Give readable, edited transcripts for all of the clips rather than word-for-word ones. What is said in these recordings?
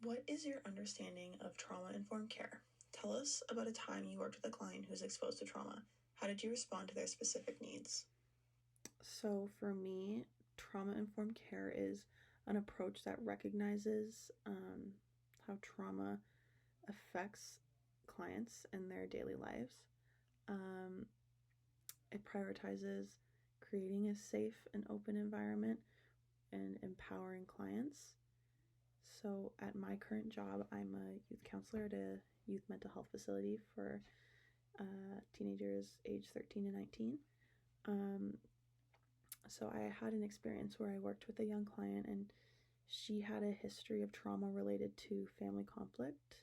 What is your understanding of trauma-informed care? Tell us about a time you worked with a client who's exposed to trauma. How did you respond to their specific needs? So for me, trauma-informed care is an approach that recognizes how trauma affects clients and their daily lives. Um, it prioritizes creating a safe and open environment and empowering clients. So at my current job, I'm a youth counselor at a youth mental health facility for teenagers aged 13 to 19. So I had an experience where I worked with a young client, and she had a history of trauma related to family conflict.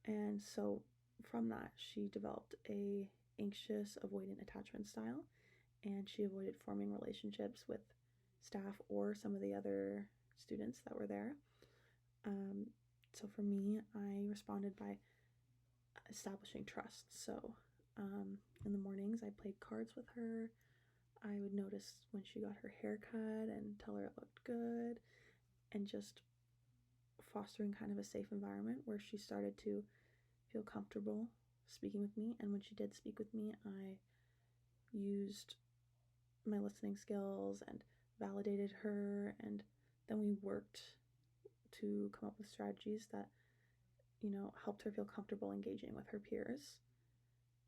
And so from that, she developed a anxious avoidant attachment style, and she avoided forming relationships with staff or some of the other students that were there. Um, so for me, I responded by establishing trust. So in the mornings, I played cards with her. I would notice when she got her hair cut and tell her it looked good, and just fostering kind of a safe environment where she started to feel comfortable speaking with me. And when she did speak with me, I used my listening skills and validated her, and then we worked to come up with strategies that helped her feel comfortable engaging with her peers.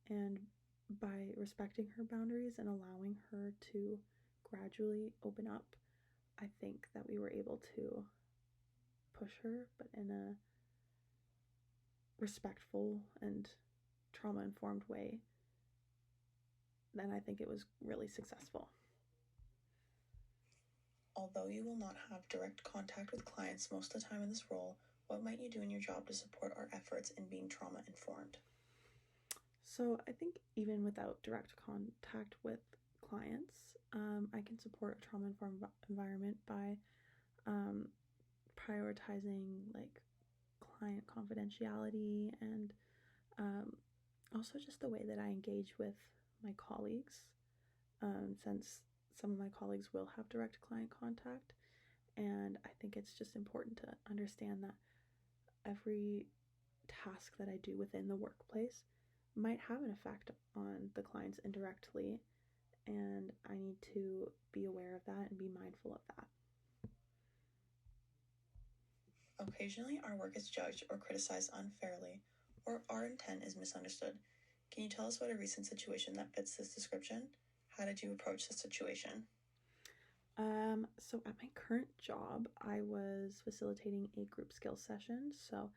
And by respecting her boundaries and allowing her to gradually open up, I think that we were able to push her, but in a respectful and trauma informed way. Then I think it was really successful. Although you will not have direct contact with clients most of the time in this role, what might you do in your job to support our efforts in being trauma-informed? So I think even without direct contact with clients, I can support a trauma-informed environment by prioritizing like client confidentiality and also just the way that I engage with my colleagues, since some of my colleagues will have direct client contact. And I think it's just important to understand that every task that I do within the workplace might have an effect on the clients indirectly. And I need to be aware of that and be mindful of that. Occasionally, our work is judged or criticized unfairly, or our intent is misunderstood. Can you tell us about a recent situation that fits this description? How did you approach the situation? So at my current job, I was facilitating a group skills session. So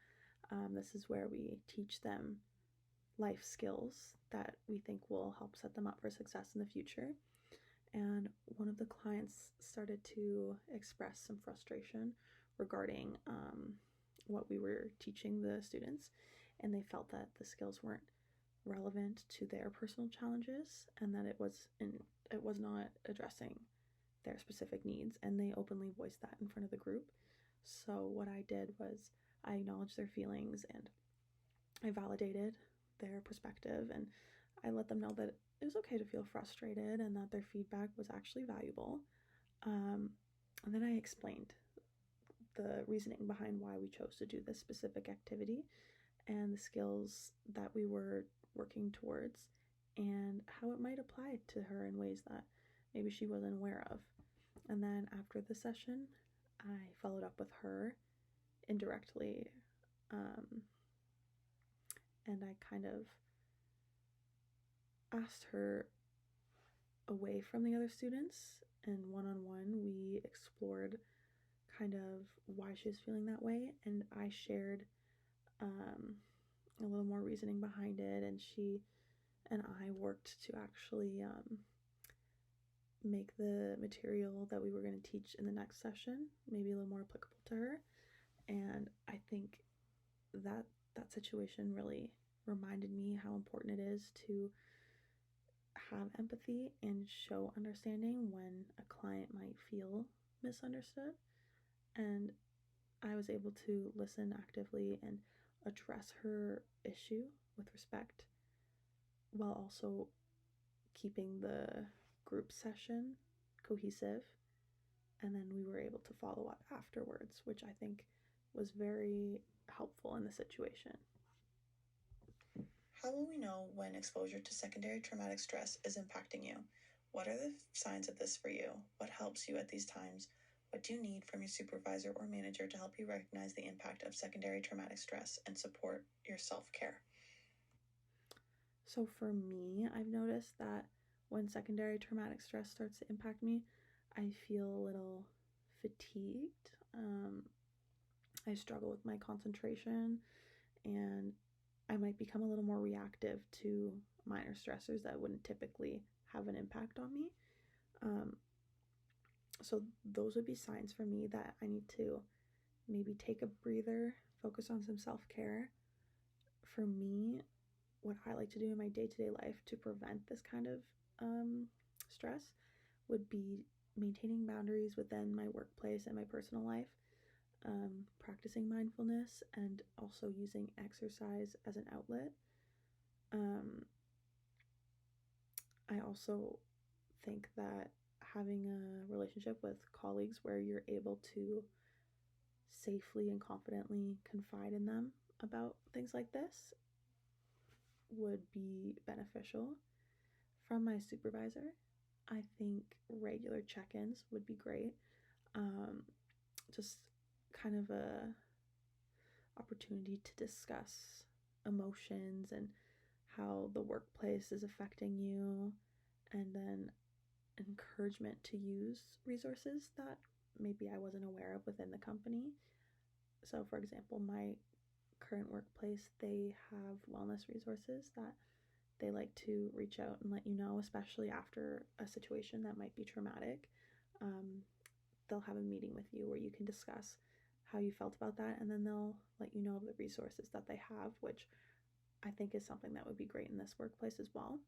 this is where we teach them life skills that we think will help set them up for success in the future. And one of the clients started to express some frustration regarding what we were teaching the students, and they felt that the skills weren't relevant to their personal challenges and that it was not addressing their specific needs, and they openly voiced that in front of the group. So what I did was I acknowledged their feelings and I validated their perspective, and I let them know that it was okay to feel frustrated and that their feedback was actually valuable. And then I explained the reasoning behind why we chose to do this specific activity and the skills that we were working towards and how it might apply to her in ways that maybe she wasn't aware of. And then after the session, I followed up with her indirectly, and I kind of asked her away from the other students, and one-on-one we explored kind of why she was feeling that way, and I shared a little more reasoning behind it, and she and I worked to actually make the material that we were going to teach in the next session maybe a little more applicable to her. And I think that situation really reminded me how important it is to have empathy and show understanding when a client might feel misunderstood. And I was able to listen actively and address her issue with respect while also keeping the group session cohesive. And then we were able to follow up afterwards, which I think was very helpful in the situation. How will we know when exposure to secondary traumatic stress is impacting you? What are the signs of this for you? What helps you at these times? What do you need from your supervisor or manager to help you recognize the impact of secondary traumatic stress and support your self-care? So for me, I've noticed that when secondary traumatic stress starts to impact me, I feel a little fatigued. I struggle with my concentration, and I might become a little more reactive to minor stressors that wouldn't typically have an impact on me. Um, so those would be signs for me that I need to maybe take a breather, focus on some self-care. For me, what I like to do in my day-to-day life to prevent this kind of stress would be maintaining boundaries within my workplace and my personal life, practicing mindfulness, and also using exercise as an outlet. Um, I also think that having a relationship with colleagues where you're able to safely and confidently confide in them about things like this would be beneficial. From my supervisor, I think regular check ins would be great. Um, just kind of a opportunity to discuss emotions and how the workplace is affecting you, and then encouragement to use resources that maybe I wasn't aware of within the company. So, for example, my current workplace, they have wellness resources that they like to reach out and let you know, especially after a situation that might be traumatic. Um, they'll have a meeting with you where you can discuss how you felt about that, and then they'll let you know of the resources that they have, which I think is something that would be great in this workplace as well.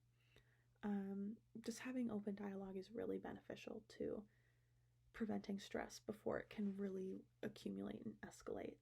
Just having open dialogue is really beneficial to preventing stress before it can really accumulate and escalate.